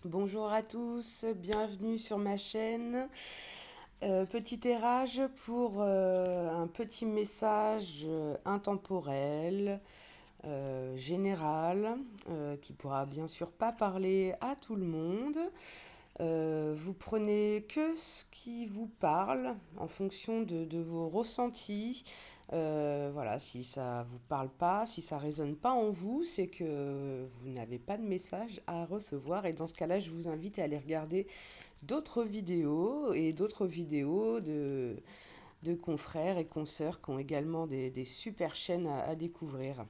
Bonjour à tous, bienvenue sur ma chaîne. Petit érage pour un petit message intemporel, général, qui pourra bien sûr pas parler à tout le monde. Vous prenez que ce qui vous parle en fonction de vos ressentis. Voilà, si ça vous parle pas, si ça résonne pas en vous, c'est que vous n'avez pas de message à recevoir. Et dans ce cas-là, je vous invite à aller regarder d'autres vidéos de confrères et consoeurs qui ont également des super chaînes à découvrir.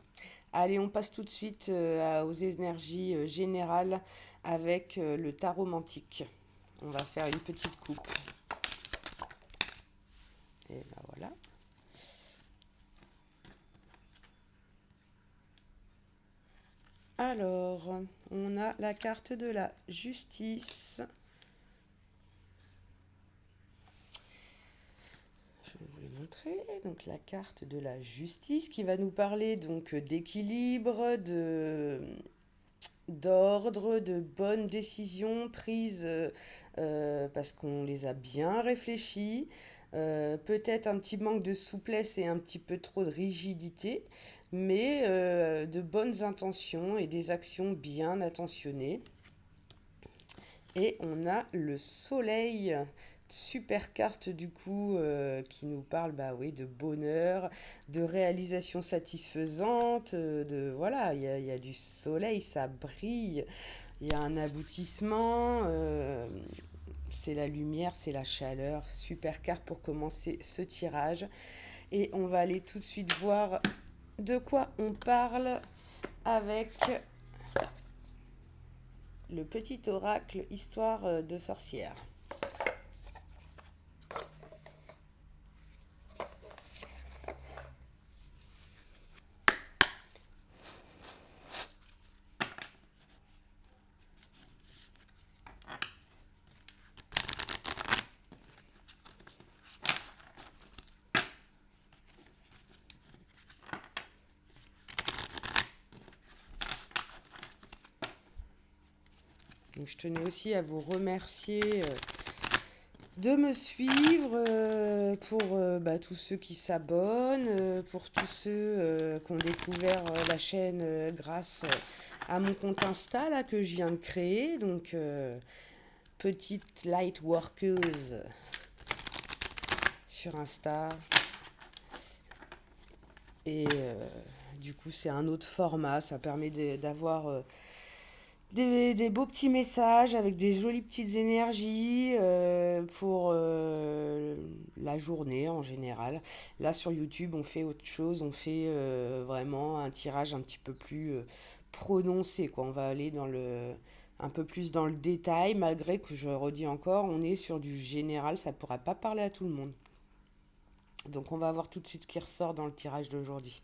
Allez, on passe tout de suite aux énergies générales avec le tarot mantique. On va faire une petite coupe. Et ben voilà. Alors, on a la carte de la justice. Je vais vous le montrer. Donc la carte de la justice qui va nous parler donc d'équilibre, d'ordre, de bonnes décisions prises parce qu'on les a bien réfléchies. Peut-être un petit manque de souplesse et un petit peu trop de rigidité, mais de bonnes intentions et des actions bien attentionnées. Et on a le soleil, super carte du coup qui nous parle bah oui, de bonheur, de réalisation satisfaisante, de voilà, il y a du soleil, ça brille, il y a un aboutissement, c'est la lumière, c'est la chaleur, super carte pour commencer ce tirage. Et on va aller tout de suite voir de quoi on parle avec le petit oracle histoire de sorcière. Donc, je tenais aussi à vous remercier de me suivre, pour bah, tous ceux qui s'abonnent, pour tous ceux qui ont découvert la chaîne grâce à mon compte Insta là, que je viens de créer. Donc, petite light workeuse sur Insta. Et du coup, c'est un autre format. Ça permet d'avoir des beaux petits messages avec des jolies petites énergies pour la journée en général. Là sur YouTube, on fait autre chose, on fait vraiment un tirage un petit peu plus prononcé, quoi. On va aller un peu plus dans le détail, malgré que je redis encore, on est sur du général, ça ne pourra pas parler à tout le monde. Donc on va voir tout de suite ce qui ressort dans le tirage d'aujourd'hui.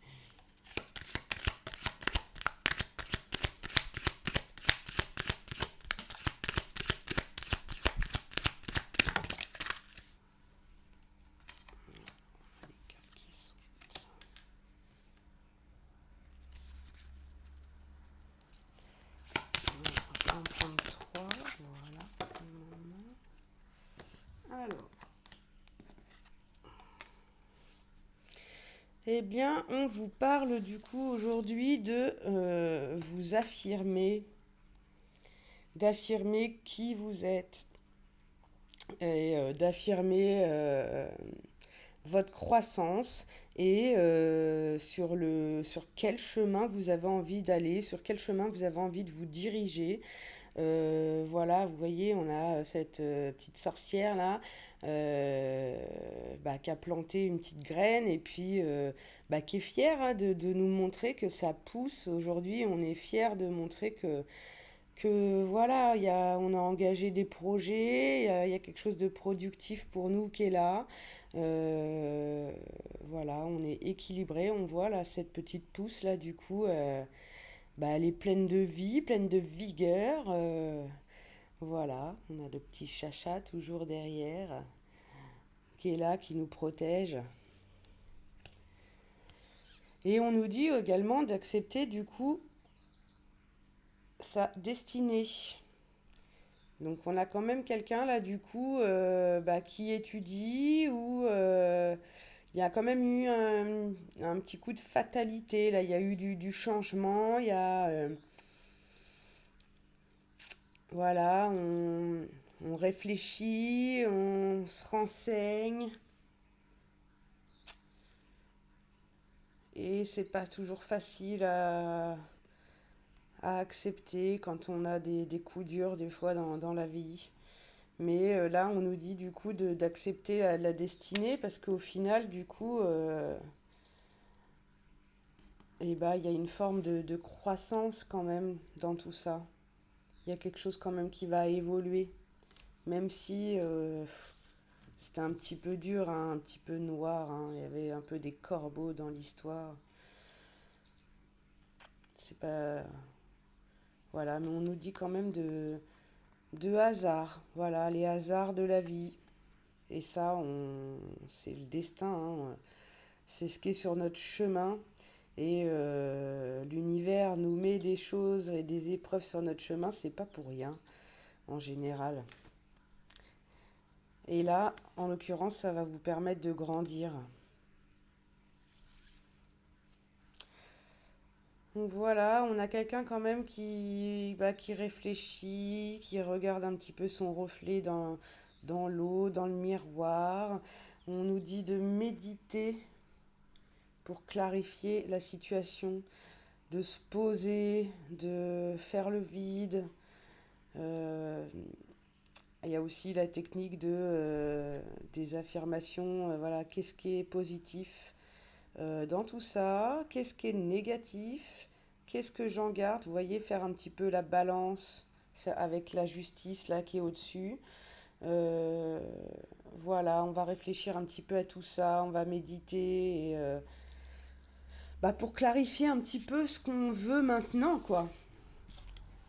Les cartes qui sautent. On va en prendre trois, voilà. Alors, eh bien, on vous parle du coup aujourd'hui de vous affirmer, d'affirmer qui vous êtes et d'affirmer votre croissance et sur quel chemin vous avez envie d'aller, sur quel chemin vous avez envie de vous diriger. Voilà, vous voyez, on a cette petite sorcière là bah, qui a planté une petite graine et puis bah, qui est fière hein, de nous montrer que ça pousse. Aujourd'hui, on est fier de montrer que voilà, on a engagé des projets, il y a quelque chose de productif pour nous qui est là. Voilà, on est équilibré, on voit là cette petite pousse là du coup. Bah, elle est pleine de vie, pleine de vigueur. Voilà, on a le petit chacha toujours derrière, qui est là, qui nous protège. Et on nous dit également d'accepter du coup sa destinée. Donc on a quand même quelqu'un là du coup bah, qui étudie ou il y a quand même eu un petit coup de fatalité là, il y a eu du changement, il y a voilà, on réfléchit, on se renseigne et c'est pas toujours facile à accepter quand on a des coups durs des fois dans la vie. Mais là, on nous dit du coup d'accepter la destinée parce qu'au final, du coup, eh ben, il y a une forme de croissance quand même dans tout ça. Il y a quelque chose quand même qui va évoluer, même si c'était un petit peu dur, hein, un petit peu noir, hein. Il y avait un peu des corbeaux dans l'histoire. C'est pas... Voilà, mais on nous dit quand même de hasard. Voilà, les hasards de la vie. Et ça, c'est le destin, hein. C'est ce qui est sur notre chemin. Et l'univers nous met des choses et des épreuves sur notre chemin, c'est pas pour rien, en général. Et là, en l'occurrence, ça va vous permettre de grandir. Donc voilà, on a quelqu'un quand même qui réfléchit, qui regarde un petit peu son reflet dans l'eau, dans le miroir. On nous dit de méditer pour clarifier la situation, de se poser, de faire le vide. Euh, il y a aussi la technique des affirmations. Voilà, qu'est-ce qui est positif dans tout ça? Qu'est-ce qui est négatif? Qu'est-ce que j'en garde? Vous voyez, faire un petit peu la balance avec la justice là qui est au-dessus. Euh, voilà, on va réfléchir un petit peu à tout ça, on va méditer et, bah, pour clarifier un petit peu ce qu'on veut maintenant, quoi.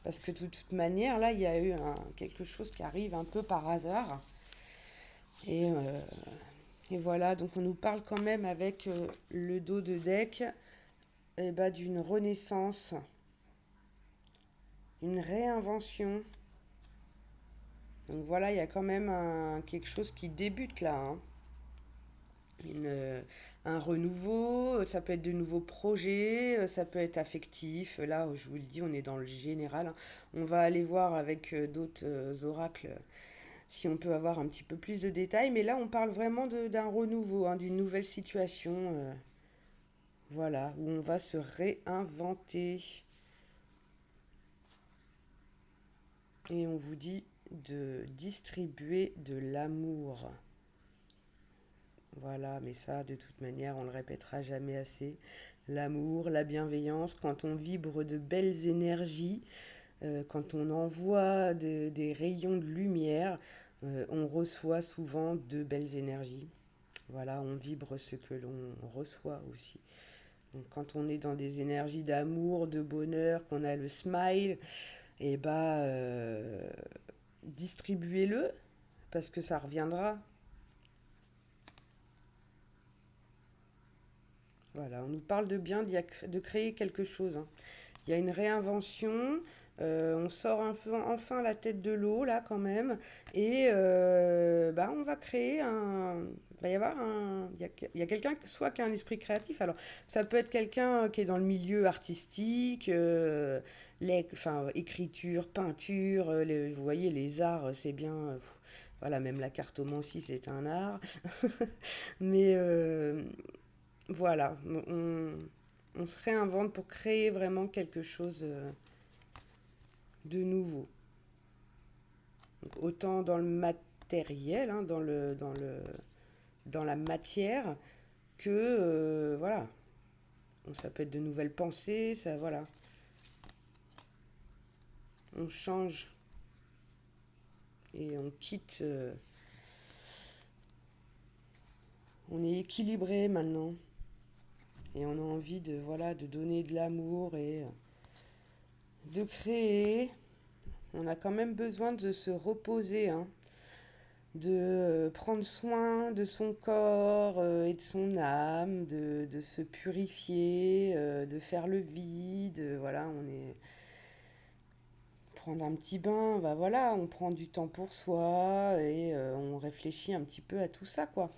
Parce que de toute manière, là, il y a eu quelque chose qui arrive un peu par hasard. Et, euh, et voilà, donc on nous parle quand même avec le dos de deck eh ben, d'une renaissance, une réinvention. Donc voilà, il y a quand même quelque chose qui débute là, hein. Une, un renouveau, ça peut être de nouveaux projets, ça peut être affectif. Là, je vous le dis, on est dans le général, hein. On va aller voir avec d'autres oracles si on peut avoir un petit peu plus de détails. Mais là, on parle vraiment d'un renouveau, hein, d'une nouvelle situation. Voilà, où on va se réinventer. Et on vous dit de distribuer de l'amour. Voilà, mais ça, de toute manière, on le répétera jamais assez. L'amour, la bienveillance, quand on vibre de belles énergies, quand on envoie des rayons de lumière, on reçoit souvent de belles énergies. Voilà, on vibre ce que l'on reçoit aussi. Donc, quand on est dans des énergies d'amour, de bonheur, qu'on a le smile, et bah, distribuez-le parce que ça reviendra. Voilà, on nous parle de bien de créer quelque chose, hein. Il y a une réinvention, on sort un peu enfin la tête de l'eau là quand même, et bah, on va créer un... Il va y avoir un... Il y a quelqu'un soit qui a un esprit créatif, alors ça peut être quelqu'un qui est dans le milieu artistique, enfin, écriture, peinture, vous voyez les arts c'est bien... voilà, même la cartomancie c'est un art. Mais voilà, on se réinvente pour créer vraiment quelque chose de nouveau. Donc, autant dans le matériel, hein, dans la matière, que voilà. Ça peut être de nouvelles pensées, ça voilà. On change et on quitte. On est équilibré maintenant et on a envie de voilà de donner de l'amour et de créer. On a quand même besoin de se reposer, hein, de prendre soin de son corps et de son âme, de se purifier, de faire le vide. Voilà, on est prendre un petit bain, bah voilà, on prend du temps pour soi et on réfléchit un petit peu à tout ça, quoi.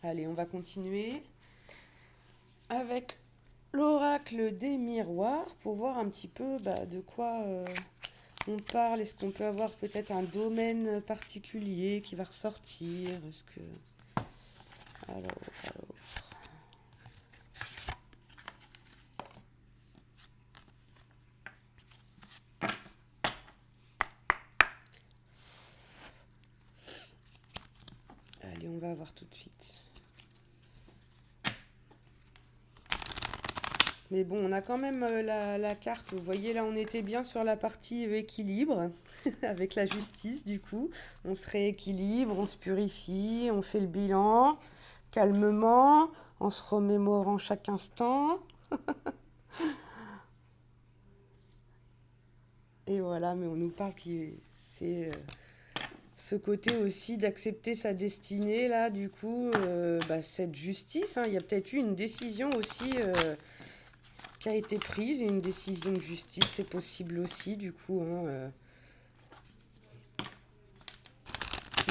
Allez, on va continuer avec l'oracle des miroirs pour voir un petit peu bah, de quoi on parle. Est-ce qu'on peut avoir peut-être un domaine particulier qui va ressortir? Est-ce que... Alors, allez, on va voir tout de suite. Mais bon, on a quand même la carte. Vous voyez, là, on était bien sur la partie équilibre, avec la justice, du coup. On se rééquilibre, on se purifie, on fait le bilan, calmement, en se remémorant chaque instant. Et voilà, mais on nous parle que c'est ce côté aussi d'accepter sa destinée, là, du coup, bah, cette justice, hein. Il y a peut-être eu une décision aussi qui a été prise, une décision de justice, c'est possible aussi, du coup, hein,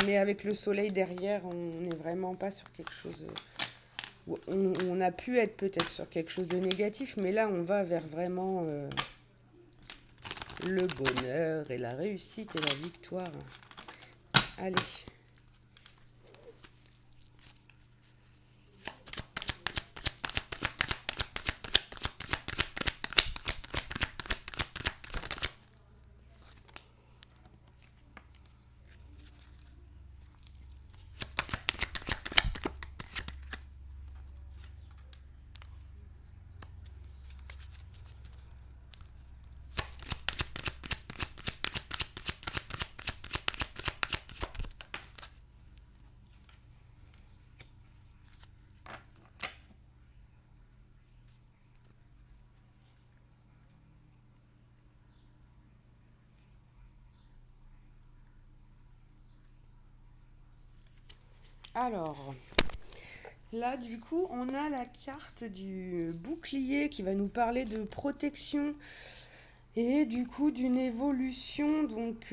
mais avec le soleil derrière, on n'est vraiment pas sur quelque chose. On a pu être peut-être sur quelque chose de négatif, mais là, on va vers vraiment le bonheur et la réussite et la victoire. Allez. Alors, là, du coup, on a la carte du bouclier qui va nous parler de protection et du coup d'une évolution. Donc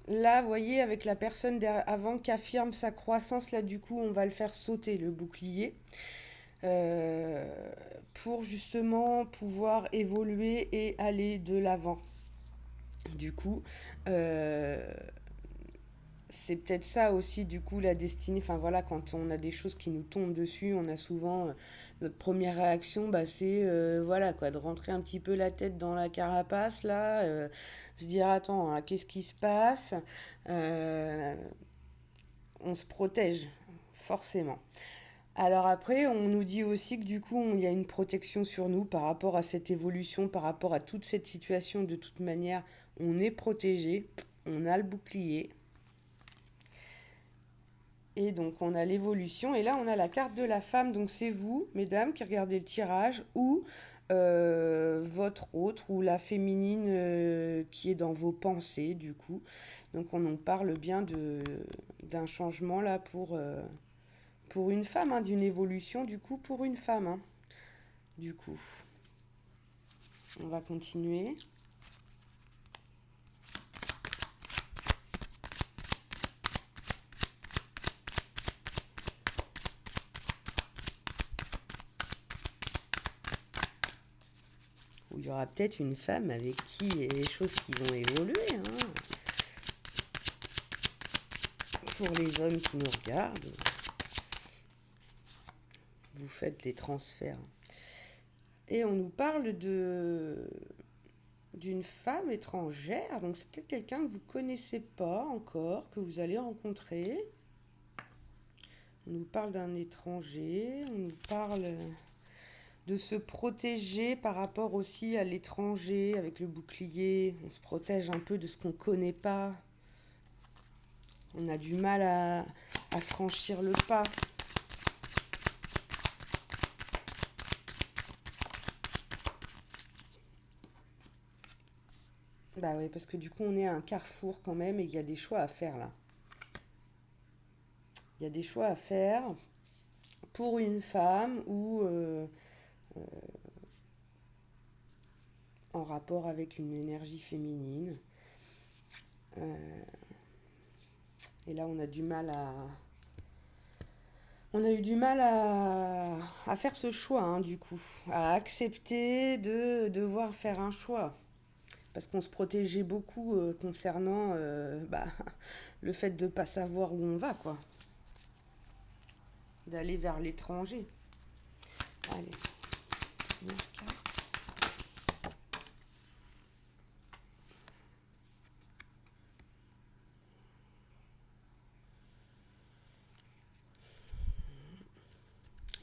là, vous voyez, avec la personne avant qui affirme sa croissance, là, du coup, on va le faire sauter, le bouclier, euh, pour justement pouvoir évoluer et aller de l'avant. Du coup, euh, c'est peut-être ça aussi, du coup, la destinée. Enfin voilà, quand on a des choses qui nous tombent dessus, on a souvent notre première réaction, bah, c'est voilà quoi, de rentrer un petit peu la tête dans la carapace là, se dire attends, hein, qu'est-ce qui se passe? Euh, on se protège forcément. Alors après, on nous dit aussi que du coup, il y a une protection sur nous par rapport à cette évolution, par rapport à toute cette situation. De toute manière, on est protégé, on a le bouclier. Et donc on a l'évolution et là on a la carte de la femme, donc c'est vous, mesdames, qui regardez le tirage ou votre autre ou la féminine qui est dans vos pensées du coup. Donc on en parle bien d'un changement là pour une femme, hein, d'une évolution du coup pour une femme. Hein, du coup, on va continuer. Où il y aura peut-être une femme avec qui il y a des choses qui vont évoluer. Hein, pour les hommes qui nous regardent. Vous faites les transferts. Et on nous parle d'une femme étrangère, donc c'est peut-être quelqu'un que vous ne connaissez pas encore, que vous allez rencontrer. On nous parle d'un étranger, on nous parle de se protéger par rapport aussi à l'étranger avec le bouclier. On se protège un peu de ce qu'on ne connaît pas. On a du mal à franchir le pas. Bah oui, parce que du coup, on est à un carrefour quand même et il y a des choix à faire là. Il y a des choix à faire pour une femme ou en rapport avec une énergie féminine. Euh, et là, on a eu du mal à faire ce choix, hein, du coup, à accepter de devoir faire un choix. Parce qu'on se protégeait beaucoup concernant le fait de ne pas savoir où on va, quoi. D'aller vers l'étranger. Allez, première carte.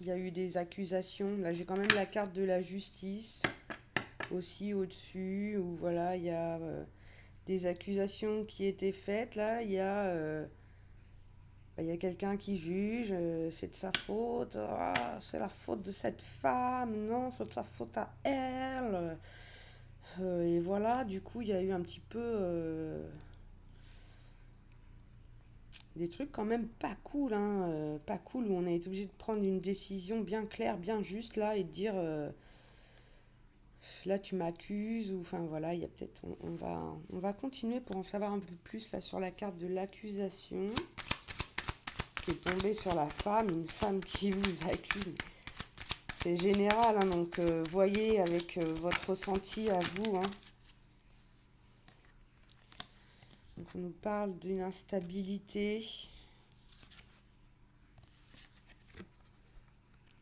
Il y a eu des accusations. Là, j'ai quand même la carte de la justice aussi au-dessus, où voilà, il y a des accusations qui étaient faites. Là, il y a quelqu'un qui juge, c'est de sa faute, ah, c'est la faute de cette femme, non, c'est de sa faute à elle. Et voilà, du coup, il y a eu un petit peu des trucs quand même pas cool, hein, pas cool, où on a été obligé de prendre une décision bien claire, bien juste, là, et de dire, là, tu m'accuses, ou enfin voilà, il y a peut-être, on va continuer pour en savoir un peu plus, là, sur la carte de l'accusation, qui est tombée sur la femme, une femme qui vous accuse. C'est général, hein, donc voyez avec votre ressenti à vous, hein. Donc on nous parle d'une instabilité.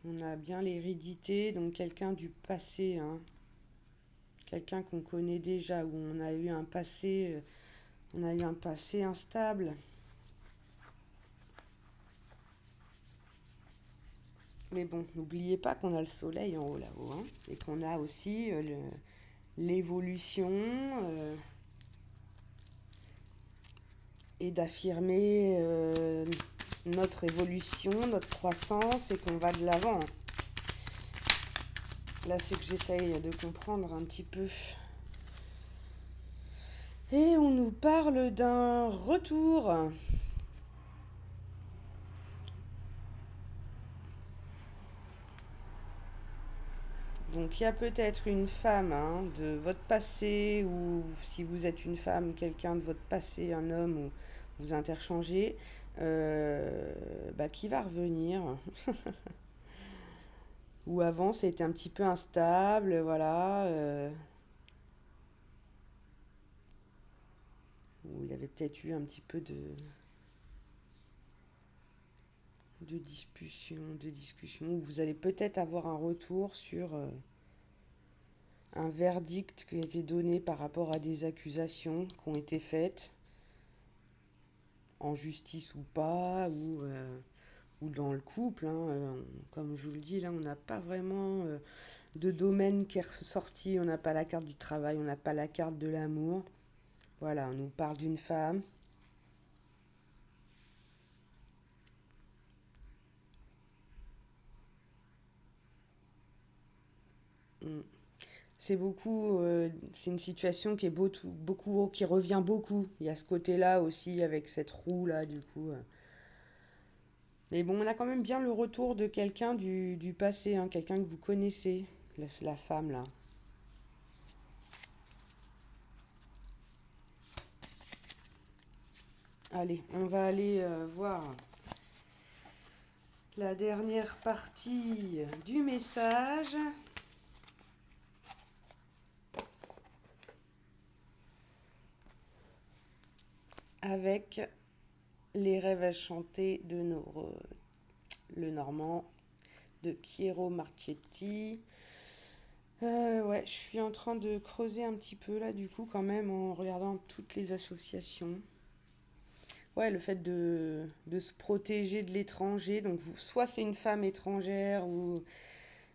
On a bien l'hérédité, donc quelqu'un du passé, hein. Quelqu'un qu'on connaît déjà, où on a eu un passé instable. Mais bon, n'oubliez pas qu'on a le soleil en haut là-haut, hein, et qu'on a aussi l'évolution et d'affirmer notre évolution, notre croissance et qu'on va de l'avant. Là, c'est que j'essaye de comprendre un petit peu. Et on nous parle d'un retour. Donc il y a peut-être une femme, hein, de votre passé, ou si vous êtes une femme, quelqu'un de votre passé, un homme, ou vous interchangez, qui va revenir. Ou avant c'était un petit peu instable, voilà. Où il y avait peut-être eu un petit peu de discussion, où vous allez peut-être avoir un retour sur un verdict qui a été donné par rapport à des accusations qui ont été faites, en justice ou pas, ou dans le couple, hein. Comme je vous le dis, là, on n'a pas vraiment de domaine qui est ressorti. On n'a pas la carte du travail, on n'a pas la carte de l'amour. Voilà, on nous parle d'une femme. Mm. C'est une situation qui est beaucoup, qui revient beaucoup. Il y a ce côté-là aussi avec cette roue là, du coup. Mais bon, on a quand même bien le retour de quelqu'un du passé, hein, quelqu'un que vous connaissez, la femme là. Allez, on va aller voir la dernière partie du message avec les rêves à chanter de le Normand de Chiero Marchetti. Ouais, je suis en train de creuser un petit peu là, du coup, quand même, en regardant toutes les associations. Ouais, le fait de se protéger de l'étranger. Donc, soit c'est une femme étrangère, ou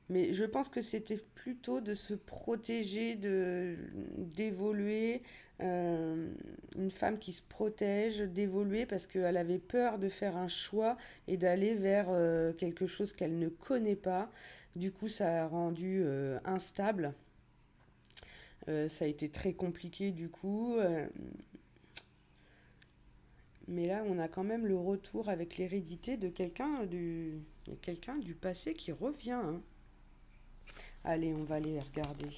mais je pense que c'était plutôt de se protéger, d'évoluer, une femme qui se protège, d'évoluer parce qu'elle avait peur de faire un choix et d'aller vers quelque chose qu'elle ne connaît pas. Du coup, ça a rendu instable. Ça a été très compliqué du coup. Mais là, on a quand même le retour avec l'hérédité de quelqu'un du passé qui revient, hein. Allez, on va aller regarder.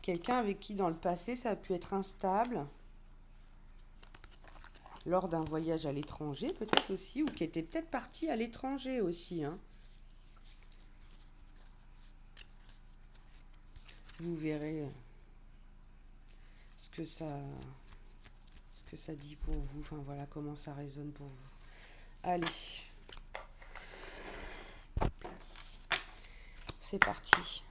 Quelqu'un avec qui dans le passé ça a pu être instable, lors d'un voyage à l'étranger peut-être aussi, ou qui était peut-être parti à l'étranger aussi, hein. Vous verrez ce que ça, ce que ça dit pour vous, enfin voilà comment ça résonne pour vous. Allez, place. C'est parti.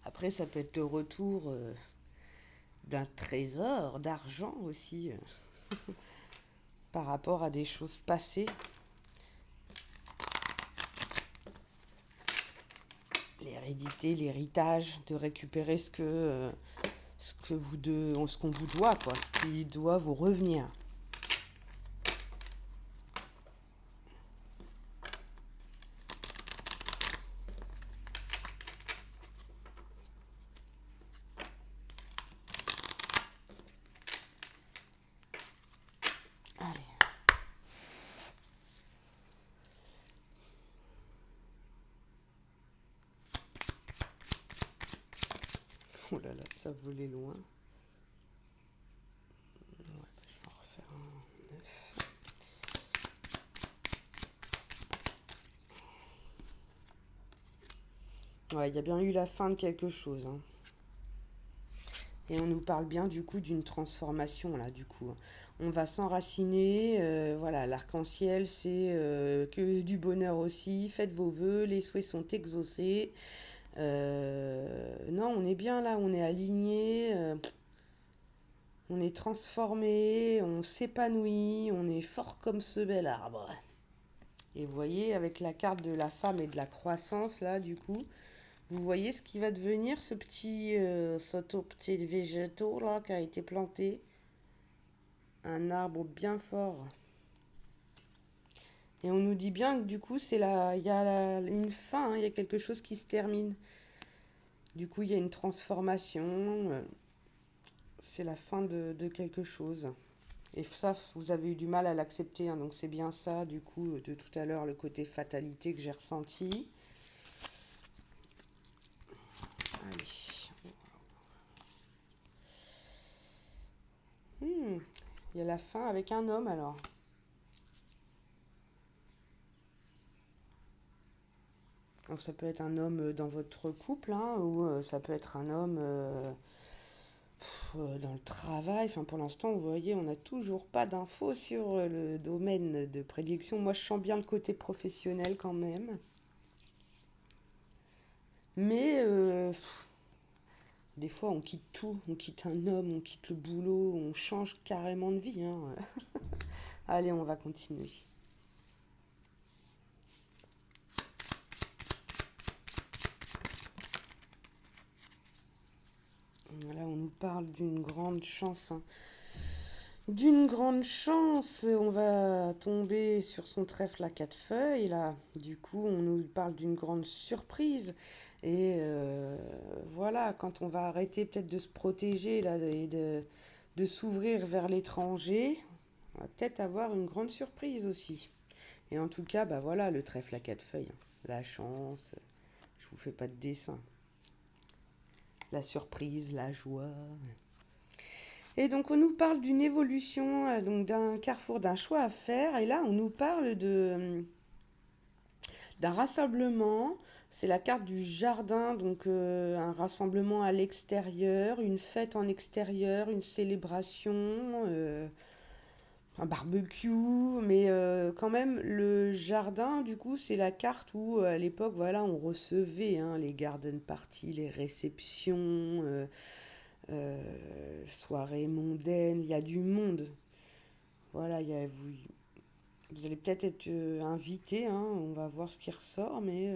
Après, ça peut être le retour d'un trésor d'argent aussi, par rapport à des choses passées. L'hérédité, l'héritage, de récupérer ce ce qu'on vous doit, quoi, ce qui doit vous revenir. Allez. Oh là là, ça volait loin. Ouais, je vais en refaire un neuf. Ouais, il y a bien eu la fin de quelque chose, hein. Et on nous parle bien du coup d'une transformation là, du coup. On va s'enraciner, voilà, l'arc-en-ciel c'est que du bonheur aussi, faites vos vœux, les souhaits sont exaucés. Non, on est bien là, on est aligné, on est transformé, on s'épanouit, on est fort comme ce bel arbre. Et vous voyez, avec la carte de la femme et de la croissance là, du coup, vous voyez ce qui va devenir ce tout petit végétaux là qui a été planté. Un arbre bien fort. Et on nous dit bien que du coup, il y a une fin, hein, il y a quelque chose qui se termine. Du coup, il y a une transformation. C'est la fin de quelque chose. Et ça, vous avez eu du mal à l'accepter, hein, donc c'est bien ça, du coup, de tout à l'heure, le côté fatalité que j'ai ressenti. Allez. Il y a la fin avec un homme alors. Donc ça peut être un homme dans votre couple, hein, ou ça peut être un homme dans le travail. Enfin, pour l'instant, vous voyez, on n'a toujours pas d'infos sur le domaine de prédiction. Moi, je sens bien le côté professionnel quand même. Mais des fois, on quitte tout. On quitte un homme, on quitte le boulot, on change carrément de vie, hein. Allez, on va continuer. Là, on nous parle d'une grande chance, hein. D'une grande chance, on va tomber sur son trèfle à quatre feuilles, là. Du coup, on nous parle d'une grande surprise. Et voilà, quand on va arrêter peut-être de se protéger, là, et de s'ouvrir vers l'étranger, on va peut-être avoir une grande surprise aussi. Et en tout cas, bah voilà, le trèfle à quatre feuilles, hein. La chance, je vous fais pas de dessin. La surprise, la joie. Et donc on nous parle d'une évolution, donc d'un carrefour, d'un choix à faire. Et là, on nous parle d'un rassemblement. C'est la carte du jardin, donc un rassemblement à l'extérieur, une fête en extérieur, une célébration, un barbecue. Mais quand même, le jardin, du coup, c'est la carte où à l'époque, voilà, on recevait, hein, les garden parties, les réceptions. Soirée mondaine, il y a du monde. Voilà, vous allez peut-être être invité, hein, on va voir ce qui ressort, mais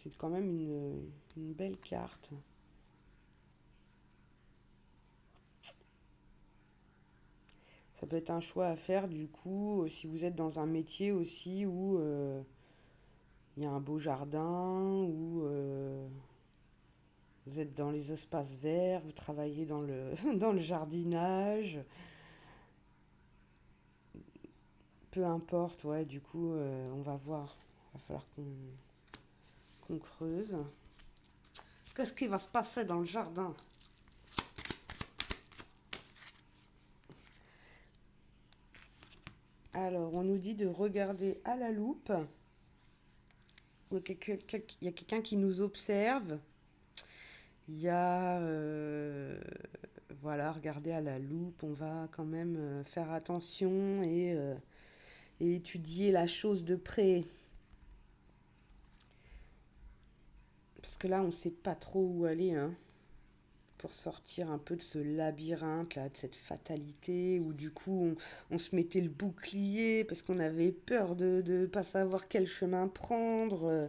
c'est quand même une belle carte. Ça peut être un choix à faire du coup si vous êtes dans un métier aussi où il y a un beau jardin, où vous êtes dans les espaces verts, vous travaillez dans le, dans le jardinage. Peu importe, ouais, du coup, on va voir. Il va falloir qu'on creuse. Qu'est-ce qui va se passer dans le jardin? Alors, on nous dit de regarder à la loupe. Il y a quelqu'un qui nous observe. Il y a, voilà, regarder à la loupe. On va quand même faire attention et étudier la chose de près. Parce que là, on ne sait pas trop où aller, hein, pour sortir un peu de ce labyrinthe, là, de cette fatalité, où du coup, on se mettait le bouclier parce qu'on avait peur de ne pas savoir quel chemin prendre.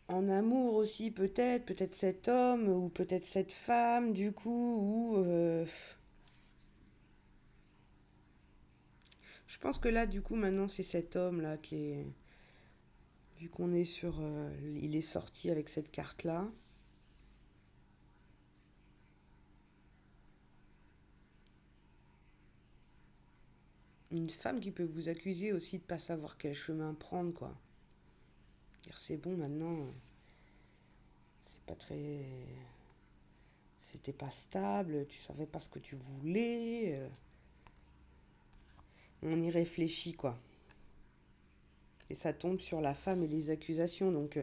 En amour aussi, peut-être cet homme, ou peut-être cette femme, du coup, ou... je pense que là, du coup, maintenant, c'est cet homme-là qui est... Vu qu'on est sur... il est sorti avec cette carte-là. Une femme qui peut vous accuser aussi de pas savoir quel chemin prendre, quoi. Dire c'est bon maintenant, c'est pas très. C'était pas stable, tu savais pas ce que tu voulais. On y réfléchit, quoi. Et ça tombe sur la femme et les accusations. Donc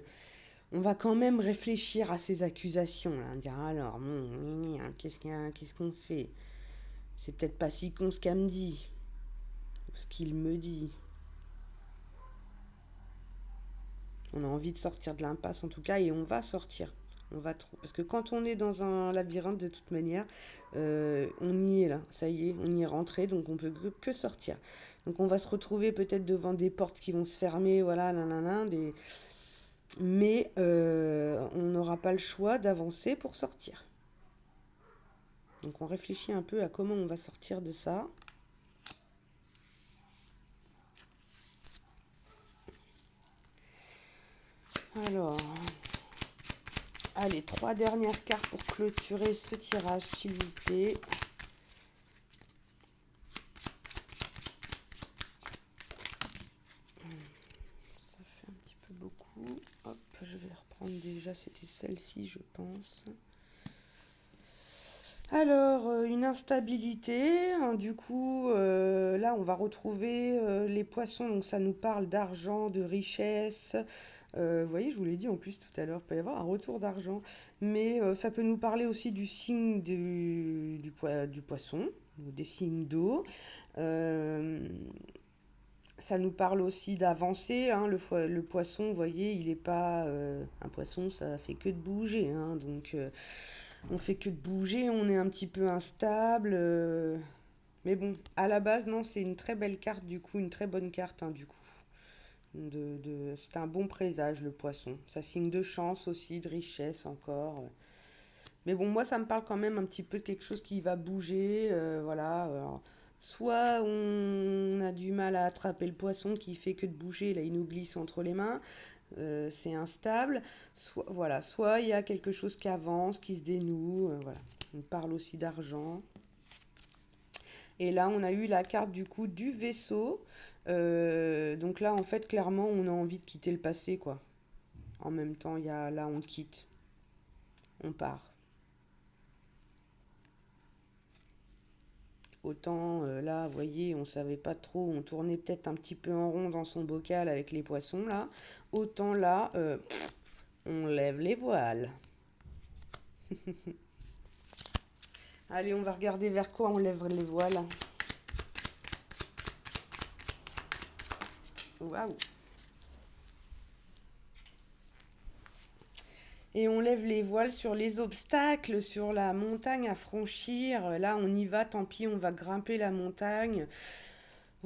on va quand même réfléchir à ces accusations, là. Dire alors, bon, qu'est-ce qu'on fait? C'est peut-être pas si con ce qu'elle me dit, ou ce qu'il me dit. On a envie de sortir de l'impasse en tout cas, et on va sortir. On va trop. Parce que quand on est dans un labyrinthe, de toute manière, on y est là. Ça y est, on y est rentré, donc on peut que sortir. Donc on va se retrouver peut-être devant des portes qui vont se fermer, voilà, mais on n'aura pas le choix d'avancer pour sortir. Donc on réfléchit un peu à comment on va sortir de ça. Alors, allez, 3 dernières cartes pour clôturer ce tirage, s'il vous plaît. Ça fait un petit peu beaucoup. Hop, je vais reprendre déjà, c'était celle-ci, je pense. Alors, une instabilité, hein, du coup, là, on va retrouver les poissons, donc ça nous parle d'argent, de richesse. Vous voyez, je vous l'ai dit en plus tout à l'heure, il peut y avoir un retour d'argent, mais ça peut nous parler aussi du signe du poisson, ou des signes d'eau. Euh, Ça nous parle aussi d'avancer, hein, le poisson, vous voyez, il n'est pas... un poisson, ça fait que de bouger, hein, donc on fait que de bouger, on est un petit peu instable. Mais bon, à la base, non, c'est une très belle carte, du coup, une très bonne carte, hein, du coup. C'est un bon présage, le poisson. Ça signe de chance aussi, de richesse encore. Mais bon, moi, ça me parle quand même un petit peu de quelque chose qui va bouger. Voilà. Alors, soit on a du mal à attraper le poisson qui fait que de bouger, là, il nous glisse entre les mains. C'est instable. Soit il y a quelque chose qui avance, qui se dénoue. Voilà. On parle aussi d'argent. Et là, on a eu la carte du coup du vaisseau. Donc là, en fait, clairement, on a envie de quitter le passé, quoi. En même temps, là, on quitte. On part. Autant là, vous voyez, on savait pas trop, on tournait peut-être un petit peu en rond dans son bocal avec les poissons là. Autant là, on lève les voiles. Allez, on va regarder vers quoi on lève les voiles. Waouh! Et on lève les voiles sur les obstacles, sur la montagne à franchir. Là, on y va, tant pis, on va grimper la montagne.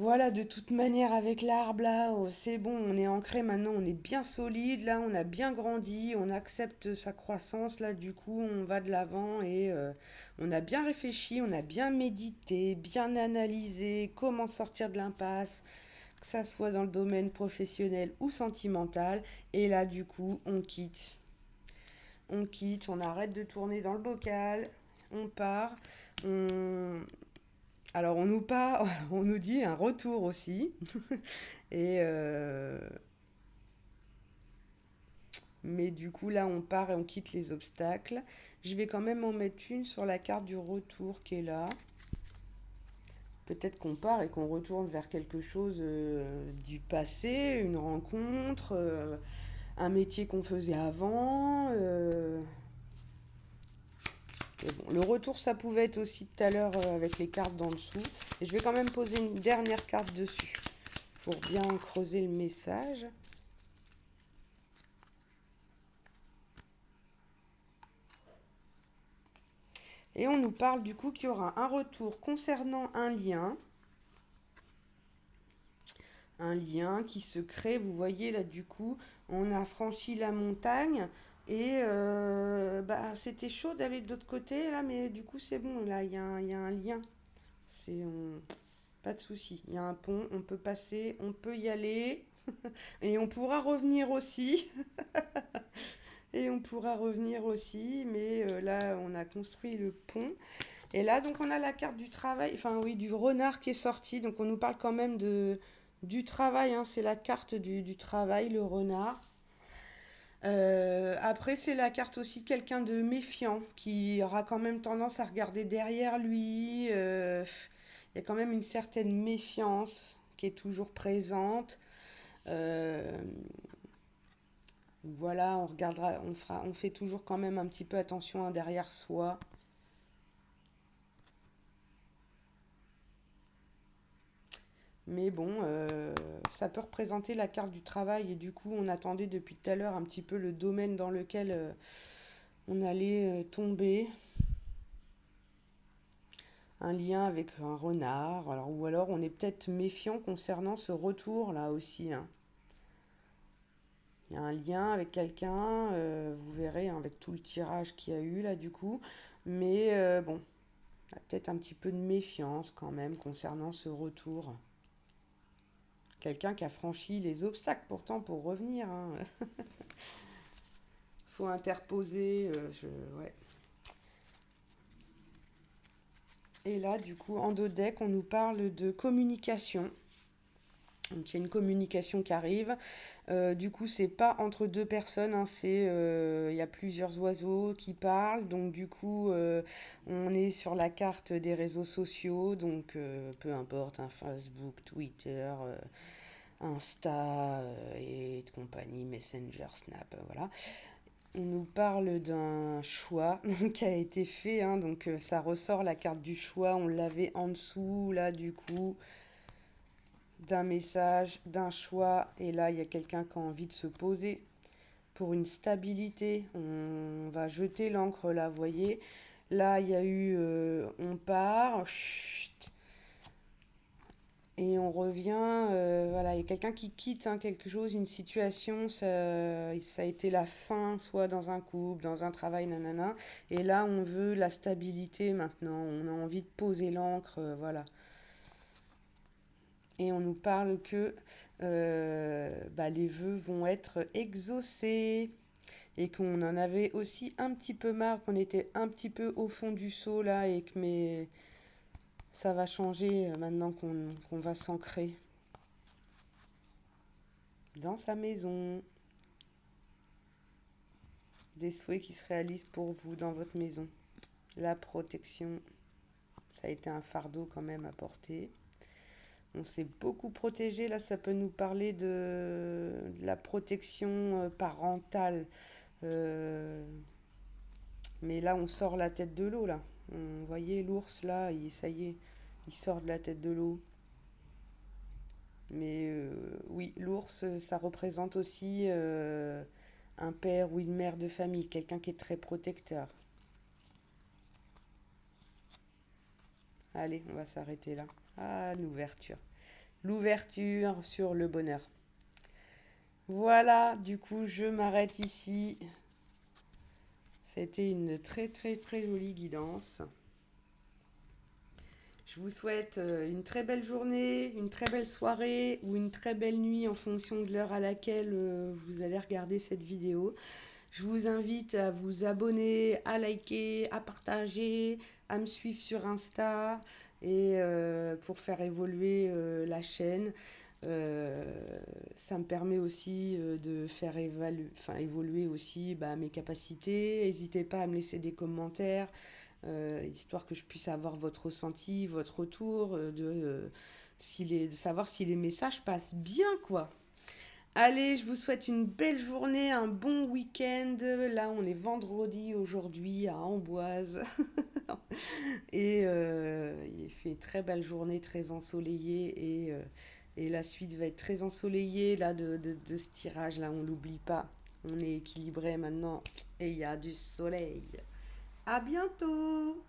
Voilà, de toute manière, avec l'arbre, là, c'est bon, on est ancré maintenant, on est bien solide, là, on a bien grandi, on accepte sa croissance, là, du coup, on va de l'avant et on a bien réfléchi, on a bien médité, bien analysé comment sortir de l'impasse, que ça soit dans le domaine professionnel ou sentimental. Et là, du coup, on arrête de tourner dans le bocal, on part, on... Alors on nous dit un retour aussi. Et mais du coup là on part et on quitte les obstacles. Je vais quand même en mettre une sur la carte du retour qui est là. Peut-être qu'on part et qu'on retourne vers quelque chose du passé, une rencontre, un métier qu'on faisait avant. Et bon, le retour ça pouvait être aussi tout à l'heure avec les cartes dans le dessous. Et je vais quand même poser une dernière carte dessus pour bien creuser le message. Et on nous parle du coup qu'il y aura un retour concernant un lien qui se crée. Vous voyez là du coup, on a franchi la montagne et bah, c'était chaud d'aller de l'autre côté là, mais du coup c'est bon, là il y a un lien. Pas de souci, il y a un pont, on peut passer, on peut y aller et on pourra revenir aussi. Et on pourra revenir aussi, mais là on a construit le pont. Et là, donc, on a la carte du travail, enfin, oui, du renard qui est sorti. Donc, on nous parle quand même du travail, hein. C'est la carte du travail, le renard. Après, c'est la carte aussi de quelqu'un de méfiant qui aura quand même tendance à regarder derrière lui. Il y a quand même une certaine méfiance qui est toujours présente. Euh, voilà, on regardera, on fait toujours quand même un petit peu attention hein, derrière soi. Mais bon, ça peut représenter la carte du travail et du coup, on attendait depuis tout à l'heure un petit peu le domaine dans lequel on allait tomber. Un lien avec un renard, alors, ou alors on est peut-être méfiant concernant ce retour là aussi, hein. Il y a un lien avec quelqu'un, vous verrez hein, avec tout le tirage qu'il y a eu là du coup. Mais bon, il y a peut-être un petit peu de méfiance quand même concernant ce retour. Quelqu'un qui a franchi les obstacles pourtant pour revenir, hein. Faut interposer. Ouais. Et là, du coup, en dos deck, on nous parle de communication. Donc, il y a une communication qui arrive. Du coup, c'est pas entre deux personnes, hein, il y a plusieurs oiseaux qui parlent. Donc, du coup, on est sur la carte des réseaux sociaux. Donc, peu importe, hein, Facebook, Twitter, Insta et compagnie, Messenger, Snap, voilà. On nous parle d'un choix qui a été fait, hein, donc ça ressort la carte du choix, on l'avait en dessous, là du coup, d'un message, d'un choix, et là il y a quelqu'un qui a envie de se poser pour une stabilité. On va jeter l'encre là, vous voyez. Là il y a eu, on part, chut, et on revient, voilà, il y a quelqu'un qui quitte hein, quelque chose, une situation, ça a été la fin, soit dans un couple, dans un travail, nanana. Et là, on veut la stabilité maintenant, on a envie de poser l'encre, voilà. Et on nous parle que bah, les vœux vont être exaucés et qu'on en avait aussi un petit peu marre, qu'on était un petit peu au fond du seau là et que mais ça va changer maintenant qu'on va s'ancrer dans sa maison. Des souhaits qui se réalisent pour vous dans votre maison. La protection, ça a été un fardeau quand même à porter. On s'est beaucoup protégé. Là, ça peut nous parler de la protection parentale. Euh, mais là, on sort la tête de l'eau, là. Vous voyez, l'ours, là, ça y est, il sort de la tête de l'eau. Mais oui, l'ours, ça représente aussi un père ou une mère de famille, quelqu'un qui est très protecteur. Allez, on va s'arrêter là. Ah, l'ouverture. l'ouverture sur le bonheur. Voilà, du coup, je m'arrête ici. C'était une très très très jolie guidance. Je vous souhaite une très belle journée, une très belle soirée ou une très belle nuit en fonction de l'heure à laquelle vous allez regarder cette vidéo. Je vous invite à vous abonner, à liker, à partager, à me suivre sur Insta et pour faire évoluer la chaîne. Ça me permet aussi de faire évoluer aussi mes capacités. N'hésitez pas à me laisser des commentaires, histoire que je puisse avoir votre ressenti, votre retour, de savoir si les messages passent bien, quoi. Allez, je vous souhaite une belle journée, un bon week-end. Là, on est vendredi aujourd'hui à Amboise. Et il fait une très belle journée, très ensoleillée. Et la suite va être très ensoleillée là, de ce tirage-là, on l'oublie pas. On est équilibré maintenant et il y a du soleil. À bientôt!